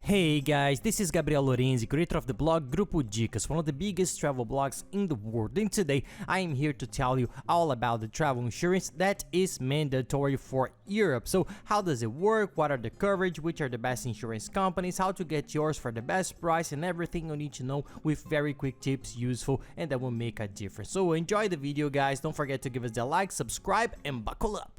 Hey guys, this is Gabriel Lorenzi, creator of the blog Grupo Dicas, one of the biggest travel blogs in the world, and today I am here to tell you all about the travel insurance that is mandatory for Europe. So how does it work, what are the coverage, which are the best insurance companies, how to get yours for the best price, and everything you need to know with very quick tips, useful, and that will make a difference. So enjoy the video guys, don't forget to give us the like, subscribe, and buckle up.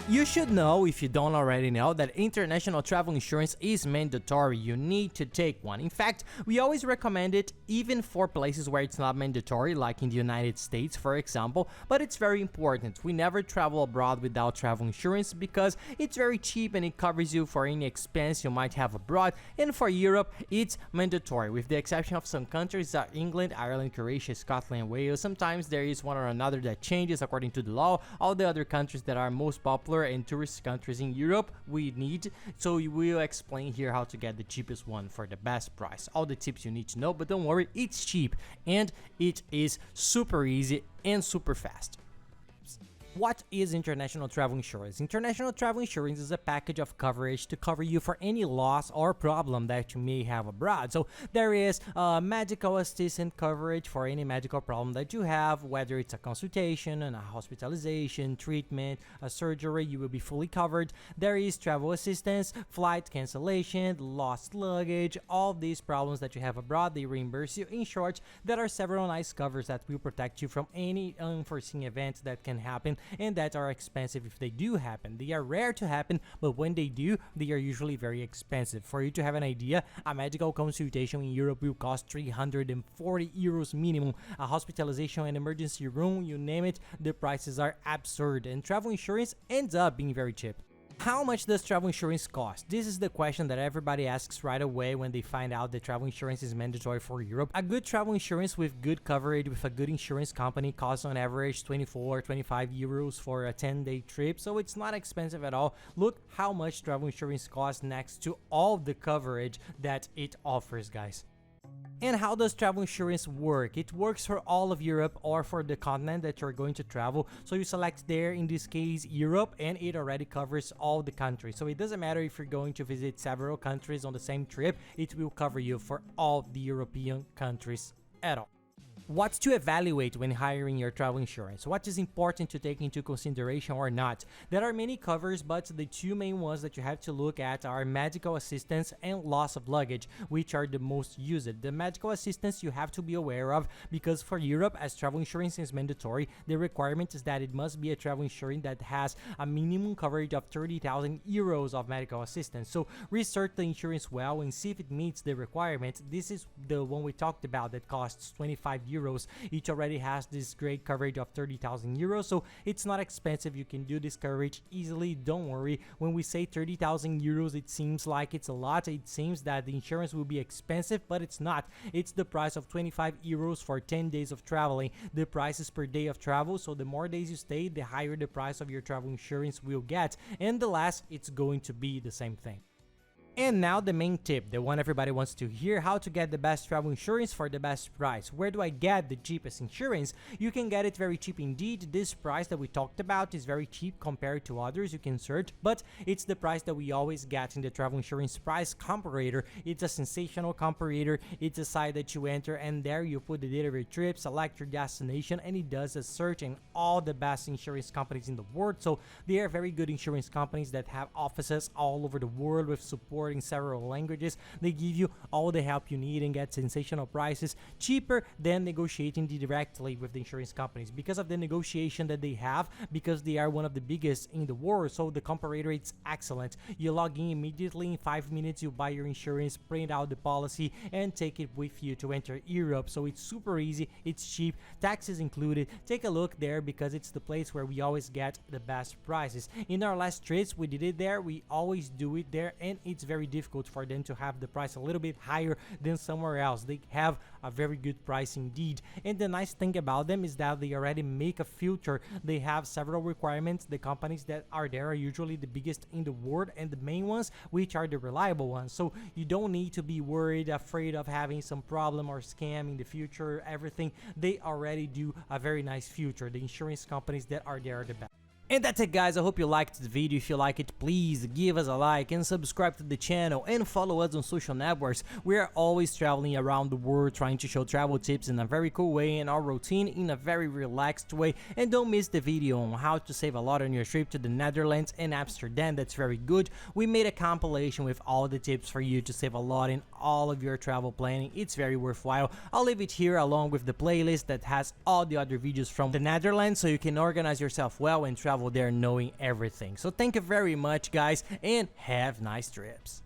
You should know, if you don't already know, that international travel insurance is mandatory. You need to take one. In fact, we always recommend it even for places where it's not mandatory, like in the United States, for example, but it's very important. We never travel abroad without travel insurance because it's very cheap and it covers you for any expense you might have abroad, and for Europe, it's mandatory, with the exception of some countries like England, Ireland, Croatia, Scotland, and Wales. Sometimes there is one or another that changes according to the law. All the other countries that are most popular and tourist countries in Europe we need, so we will explain here how to get the cheapest one for the best price. All the tips you need to know, but don't worry, it's cheap and it is super easy and super fast. What is international travel insurance? International travel insurance is a package of coverage to cover you for any loss or problem that you may have abroad. So there is medical assistant coverage for any medical problem that you have, whether it's a consultation, a hospitalization, treatment, a surgery, you will be fully covered. There is travel assistance, flight cancellation, lost luggage, all these problems that you have abroad, they reimburse you. In short, there are several nice covers that will protect you from any unforeseen events that can happen and that are expensive if they do happen. They are rare to happen, but when they do, they are usually very expensive. For you to have an idea, a medical consultation in Europe will cost 340 euros minimum. A hospitalization and emergency room, you name it, the prices are absurd, and travel insurance ends up being very cheap. How much does travel insurance cost? This is the question that everybody asks right away when they find out that travel insurance is mandatory for Europe. A good travel insurance with good coverage with a good insurance company costs on average 24-25 euros for a 10-day trip, so it's not expensive at all. Look how much travel insurance costs next to all the coverage that it offers, guys. And how does travel insurance work? It works for all of Europe or for the continent that you're going to travel. So you select there, in this case, Europe, and it already covers all the countries. So it doesn't matter if you're going to visit several countries on the same trip, it will cover you for all the European countries at all. What to evaluate when hiring your travel insurance? What is important to take into consideration or not? There are many covers, but the two main ones that you have to look at are medical assistance and loss of luggage, which are the most used. The medical assistance you have to be aware of because for Europe, as travel insurance is mandatory, the requirement is that it must be a travel insurance that has a minimum coverage of 30,000 euros of medical assistance. So research the insurance well and see if it meets the requirement. This is the one we talked about that costs 25 euros. It already has this great coverage of 30,000 euros, so it's not expensive. You can do this coverage easily, don't worry. When we say 30,000 euros, it seems like it's a lot. It seems that the insurance will be expensive, but it's not. It's the price of 25 euros for 10 days of traveling. The price is per day of travel, so the more days you stay, the higher the price of your travel insurance will get, and the less it's going to be the same thing. And now the main tip, the one everybody wants to hear: how to get the best travel insurance for the best price. Where do I get the cheapest insurance? You can get it very cheap indeed. This price that we talked about is very cheap compared to others. You can search, but it's the price that we always get in the travel insurance price comparator. It's a sensational comparator. It's a site that you enter, and there you put the date of your trip, select your destination, and it does a search in all the best insurance companies in the world. So they are very good insurance companies that have offices all over the world with support in several languages. They give you all the help you need and get sensational prices, cheaper than negotiating directly with the insurance companies because of the negotiation that they have, because they are one of the biggest in the world. So the comparator, it's excellent. You log in immediately, in 5 minutes you buy your insurance, print out the policy, and take it with you to enter Europe. So it's super easy, it's cheap, taxes included. Take a look there because it's the place where we always get the best prices. In our last trips we did it there, we always do it there, and it's very very difficult for them to have the price a little bit higher than somewhere else. They have a very good price indeed. And the nice thing about them is that they already make a filter. They have several requirements. The companies that are there are usually the biggest in the world and the main ones, which are the reliable ones. So you don't need to be worried, afraid of having some problem or scam in the future. Everything, they already do a very nice filter. The insurance companies that are there are the best. And that's it, guys. I hope you liked the video. If you like it, please give us a like and subscribe to the channel and follow us on social networks. We are always traveling around the world trying to show travel tips in a very cool way and our routine in a very relaxed way. And don't miss the video on how to save a lot on your trip to the Netherlands and Amsterdam. That's very good. We made a compilation with all the tips for you to save a lot in all of your travel planning. It's very worthwhile. I'll leave it here along with the playlist that has all the other videos from the Netherlands, so you can organize yourself well and travel there knowing everything. So thank you very much, guys, and have nice trips.